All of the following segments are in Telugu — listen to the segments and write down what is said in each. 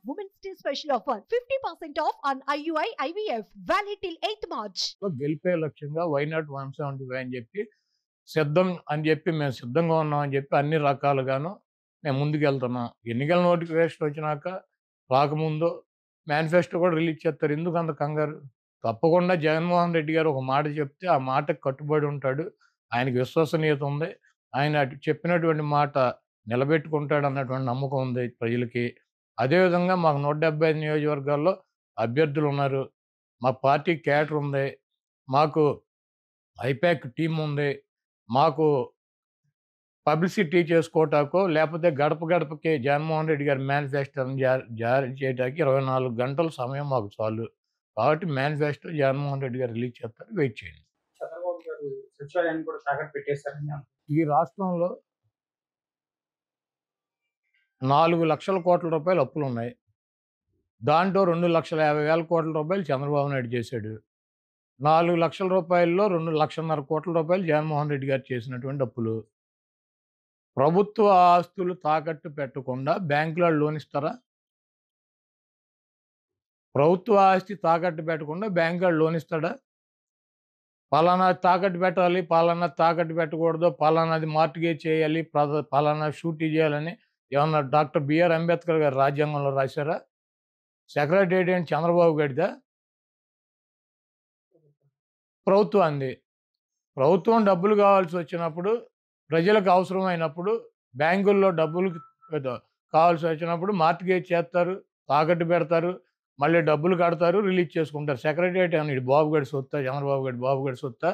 Women's Day special offer 50% off on IUI IVF valid till 8th March. గెలిపే లక్ష్యంగా వైనాట్ 175 అని చెప్పి సిద్ధం అని చెప్పి మేము సిద్ధంగా ఉన్నాం అని చెప్పి అన్ని రకాలుగాను మేము ముందుకెళ్తున్నాం. ఎన్నికల నోటిఫికేషన్ వచ్చినాక రాకముందు మేనిఫెస్టో కూడా రిలీజ్ చేస్తారు. ఎందుకు అంత కంగారు? తప్పకుండా జగన్మోహన్ రెడ్డి గారు ఒక మాట చెప్తే ఆ మాటకు కట్టుబడి ఉంటాడు. ఆయనకి విశ్వసనీయత ఉంది. ఆయన చెప్పినటువంటి మాట నిలబెట్టుకుంటాడు అన్నటువంటి నమ్మకం ఉంది ప్రజలకి. అదేవిధంగా మాకు 175 నియోజకవర్గాల్లో అభ్యర్థులు ఉన్నారు. మా పార్టీ క్యాడర్ ఉంది. మాకు ఐపాక్ టీం ఉంది. మాకు పబ్లిసిటీ చేసుకోవటాకో లేకపోతే గడప గడపకి జగన్మోహన్ రెడ్డి గారి మేనిఫెస్టోని జారీ చేయడానికి 24 గంటల సమయం మాకు చాలు. కాబట్టి మేనిఫెస్టో జగన్మోహన్ రెడ్డి గారు రిలీజ్ చేస్తారు. వెయిట్ చేయండి. చంద్రబాబు గారు సచివాలయాన్ని కూడా తాకట్టు పెట్టేశారని ఈ రాష్ట్రంలో 4 లక్షల కోట్ల రూపాయలు అప్పులు ఉన్నాయి. దాంట్లో 2,50,000 కోట్ల రూపాయలు చంద్రబాబు నాయుడు చేశాడు. 4 లక్షల రూపాయల్లో 2,50,000 కోట్ల రూపాయలు జగన్మోహన్ రెడ్డి గారు చేసినటువంటి అప్పులు. ప్రభుత్వ ఆస్తులు తాకట్టు పెట్టకుండా బ్యాంకులో లోన్ ఇస్తారా? ప్రభుత్వ ఆస్తి తాకట్టు పెట్టకుండా బ్యాంకు లోన్ ఇస్తాడా? పలానా తాకట్టు పెట్టాలి, పలానా తాకట్టు పెట్టకూడదు, పలానాది మార్టిగేజ్ చేయాలి, పలానా షూటీ చేయాలని ఏమన్నా డాక్టర్ బిఆర్ అంబేద్కర్ గారు రాజ్యాంగంలో రాశారా? సెక్రటేరియట్ ఏంటి చంద్రబాబు గడిదా? ప్రభుత్వాన్ని. ప్రభుత్వం డబ్బులు కావాల్సి వచ్చినప్పుడు, ప్రజలకు అవసరమైనప్పుడు, బ్యాంకుల్లో డబ్బులు కావాల్సి వచ్చినప్పుడు మార్టిగేజ్ చేస్తారు, తాకట్టు పెడతారు, మళ్ళీ డబ్బులు కడతారు, రిలీజ్ చేసుకుంటారు. సెక్రటేరియట్ అని ఇది బాబుగడి సొత్తా, చంద్రబాబు గడి బాబుగడి సొత్తా?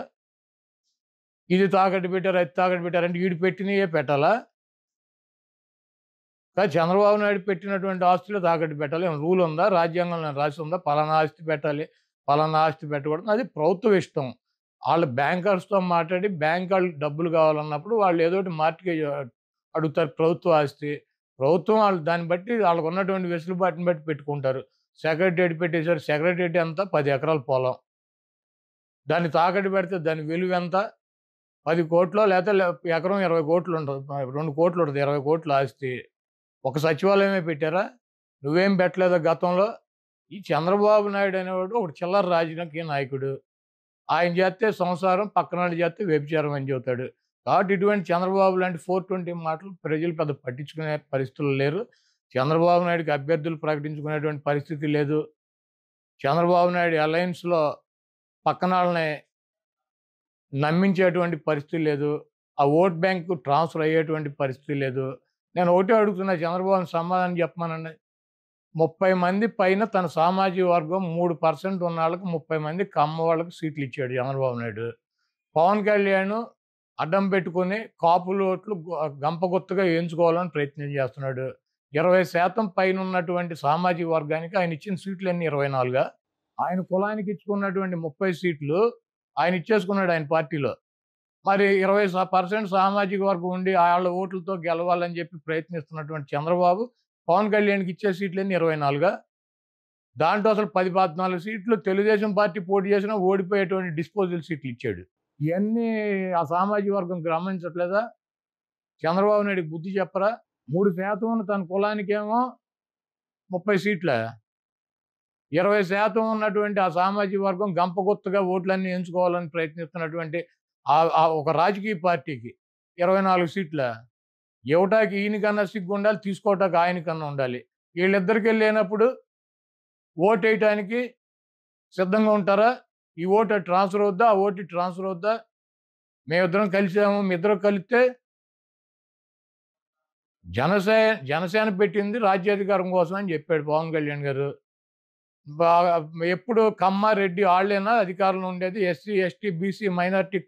ఇది తాకట్టు పెట్టారు, అది తాకట్టు పెట్టారంటే వీడు పెట్టినయే పెట్టాలా? కానీ చంద్రబాబు నాయుడు పెట్టినటువంటి ఆస్తులు తాకట్టు పెట్టాలి. ఏమైనా రూల్ ఉందా? రాజ్యాంగంలో రాసి ఉందా? పలానా ఆస్తి పెట్టాలి, పలానా ఆస్తి పెట్టకూడదు. అది ప్రభుత్వ ఇష్టం. వాళ్ళు బ్యాంకర్స్తో మాట్లాడి బ్యాంక్ వాళ్ళు డబ్బులు కావాలన్నప్పుడు వాళ్ళు ఏదో ఒకటి మార్టిగేజ్ అడుగుతారు. ప్రభుత్వ ఆస్తి ప్రభుత్వం వాళ్ళు దాన్ని బట్టి వాళ్ళకు ఉన్నటువంటి వెసులుబాటుని బట్టి పెట్టుకుంటారు. సెక్రటేరియట్ పెట్టేశారు. సెక్రటేరియట్ ఎంత? 10 ఎకరాల పొలం. దాన్ని తాకట్టు పెడితే దాని విలువ ఎంత? 10 కోట్లో లేకపోతే ఎకరం 20 కోట్లు ఉంటుంది, 2 కోట్లు ఉంటుంది, 20 కోట్ల ఆస్తి. ఒక సచివాలయమే పెట్టారా? నువ్వేం పెట్టలేదా గతంలో? ఈ చంద్రబాబు నాయుడు అనేవాడు ఒకటి చిల్లర రాజకీయ నాయకుడు. ఆయన చేస్తే సంసారం, పక్కన చేస్తే వ్యభిచారం అని చెబుతాడు. కాబట్టి ఇటువంటి చంద్రబాబు లాంటి 420 మాటలు ప్రజలు పెద్ద పట్టించుకునే పరిస్థితులు లేరు. చంద్రబాబు నాయుడుకి అభ్యర్థులు ప్రకటించుకునేటువంటి పరిస్థితి లేదు. చంద్రబాబు నాయుడు అలయన్స్లో పక్కన వాళ్ళని నమ్మించేటువంటి పరిస్థితి లేదు. ఆ ఓట్ బ్యాంకు ట్రాన్స్ఫర్ అయ్యేటువంటి పరిస్థితి లేదు. నేను ఒకటే అడుగుతున్నా, చంద్రబాబుని సమాధానం చెప్పమనండి. 30 మంది పైన తన సామాజిక వర్గం 3% ఉన్న వాళ్ళకి 30 మంది కమ్మ వాళ్ళకి సీట్లు ఇచ్చాడు చంద్రబాబు నాయుడు. పవన్ కళ్యాణ్ అడ్డం పెట్టుకుని కాపులు ఓట్లు గంపగొత్తుగా వేయించుకోవాలని ప్రయత్నం చేస్తున్నాడు. 20% పైన ఉన్నటువంటి సామాజిక వర్గానికి ఆయన ఇచ్చిన సీట్లు అన్ని 24గా. ఆయన కులానికి ఇచ్చుకున్నటువంటి 30 సీట్లు ఆయన ఇచ్చేసుకున్నాడు ఆయన పార్టీలో. మరి 20% సామాజిక వర్గం ఉండి వాళ్ళ ఓట్లతో గెలవాలని చెప్పి ప్రయత్నిస్తున్నటువంటి చంద్రబాబు పవన్ కళ్యాణ్కి ఇచ్చే సీట్లన్నీ 24గా. దాంట్లో అసలు 10-14 సీట్లు తెలుగుదేశం పార్టీ పోటీ చేసినా ఓడిపోయేటువంటి డిస్పోజల్ సీట్లు ఇచ్చాడు. ఇవన్నీ ఆ సామాజిక వర్గం గమనించట్లేదా? చంద్రబాబు నాయుడికి బుద్ధి చెప్పరా? 3% ఉన్న తన కులానికేమో 30 సీట్ల, 20% ఉన్నటువంటి ఆ సామాజిక వర్గం గంపగొత్తుగా ఓట్లన్నీ ఎంచుకోవాలని ప్రయత్నిస్తున్నటువంటి ఒక రాజకీయ పార్టీకి 24 సీట్ల. ఇవ్వటానికి ఈయనకన్నా సిగ్గు ఉండాలి, తీసుకోవటానికి ఆయనకన్నా ఉండాలి. వీళ్ళిద్దరికి వెళ్ళినప్పుడు ఓటు వేయటానికి సిద్ధంగా ఉంటారా? ఈ ఓటు ట్రాన్స్ఫర్ అవుద్దా, ఆ ఓటు ట్రాన్స్ఫర్ అవుద్దా? మేమిద్దరం కలిసాము, మీ ఇద్దరు కలిస్తే జనసేన పెట్టింది రాజ్యాధికారం కోసం అని చెప్పాడు పవన్ కళ్యాణ్ గారు. ఎప్పుడు కమ్మ రెడ్డి వాళ్ళేనా అధికారంలో ఉండేది? SC, ST, BC minority